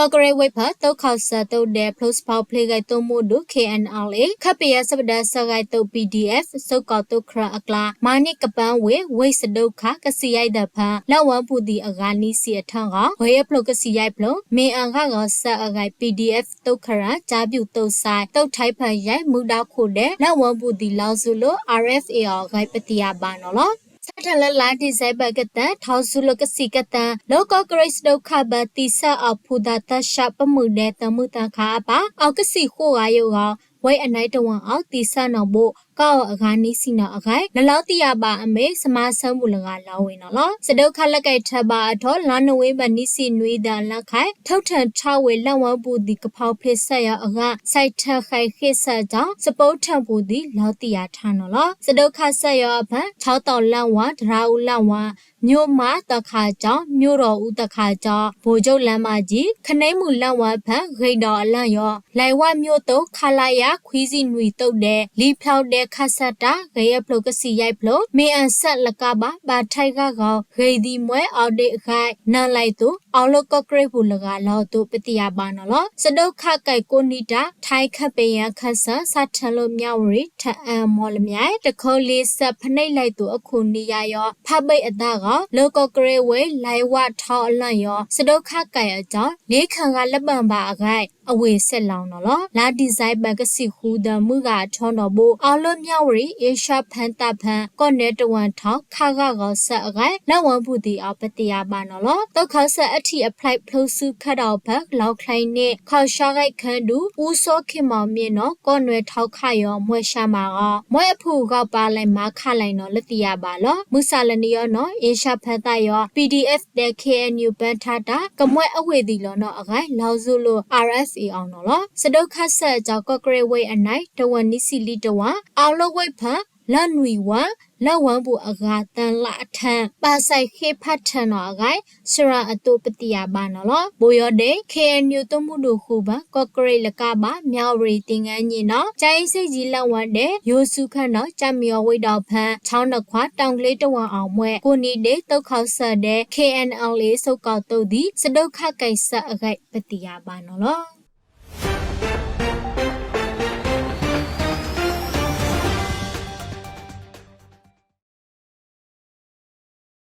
ก็เกรไว้พะตัวข่าวสารตัวเดพลสพาวเพลย์ไกตัวมูดู KNLA ขับเปียสัปดาห์สกายตัว PDF สุกตัวคราอักลามานิกปังเวสดุค่ะกษีไอเดพะแล้ววันพุดีอากานิเสียทางก็เวียพลกษีไอพลเมอังกก็สะอากา PDF ตัวคราจ้าบิวตัวสายตัวไทยพะยัยมุดาคูเดแล้ววันพุดีลาวซุโล RFA อากาปฏิยาบานอลสัทลลาดิไซบกตะทอซุลกสิกตะโลกกริสโดคาบติสะอพุดาตชะปมุเดตมุตะคาปะอากสิโคอายุกไว้อันไหนตะวันเอาติสะนอโบก็อากานิสินะอากายแล้วติยาบาอเมสมาสมุลกาลาเวนอสะดคละไกทบาทอลานเวบันิสินวยดาละไขทุทันชาเวลวันบูดิกพาวเพสยาอากาไซทะไขเขสะจาสปอทันบูดิลาติยาทานอสะดคสยาพะชาวตอลาวาดราอุลาวาမြို့မှာတခါကြောင့်မြို့တော်ဦးတခါကြောင့်ဗိုလ်ချုပ်လမ်းမကြီးခနှိမ့်မှုလန့်ဝဖန်ဂိတ်တော်အလန့်ရောလိုင်ဝမြို့တုခလာရခွီးစီနွေတုတ်တဲ့လီဖြောက်တဲ့ခဆတ်တာဂရဖလုကစီရိုက်ဖလုမေအန်ဆက်လကပါဘာထိုက်ကကောင်ဂိဒီမွဲအော်တဲ့အခိုင်နန်လိုက်သူအောင်လကကရိဘူးလကလောသူပတိယပါနော်လောစဒုခကိုက်ကိုနီတာထိုင်ခပ်ပယခဆတ်စထန်လို့မြောက်ရီထအံမော်လမြိုင်တခေါလေးဆက်ဖနှိမ့်လိုက်သူအခုနီရရောဖပိတ်အတာကโลกกเรเวไลวะทออลันยอสะดกขะไก่อจอเลขังกะละปันบาอไกအဝေဆက်လောင်နော်လောလာဒီဇိုင်းဘက်ကစီဟူဒမှုကချောနော်ဘူအောင်လုံးမြောက်ရီအေရှာဖန်တဖန်ကော့နေတဝန်ထောက်ခါကောဆက်အကိုင်လက်ဝန်ဘူးတီအပတိယပါနော်လောတောက်ခါဆက်အထီအဖလိုက်ဖလို့စုခတ်တော်ဘက်လောက်ခိုင်နေခေါရှားကိုက်ခန်းတူဦးစောခင်မောင်မြင့်နော်ကော့နွယ်ထောက်ခရောမွဲရှာမာကမွဲအဖူကောက်ပါလိုက်မာခလိုက်နော်လက်တီယပါလောမုဆာလနီယောနော်အေရှာဖန်တရော PDF တဲ့ KNU ဘန်ထာတာကမွဲအဝေတီလောနော်အကိုင်လောက်စုလို့ RFA အောင်နော်စဒုခဆက်ကြောကကရဝေအနိုင်တဝန်နိစီလီတဝအောင်လဝိဖန်လန်နွီဝလဝံဘူအဂါတန်လာထန်ပါဆိုင်ခေဖတ်ထန်နော်အကိုင်စရာအတုပတိယပါနော်လောဘိုရတဲ့ KNU တမှုတို့ခုပါကော့ကရိလကပါမြောက်ရီတင်ငန်းညင်နော်ကျိုင်းစိတ်ကြီးလဝံတဲ့ယိုစုခန့်နော်ကြမြော်ဝိတော်ဖန်ချောင်းနှခွာတောင်ကလေးတဝံအောင်မွဲကိုနီတဲ့တုတ်ခေါဆက်တဲ့ KNLA စုတ်ကောက်တုတ်သည်စဒုခကိုက်ဆက်အကိုက်ပတိယပါနော်လော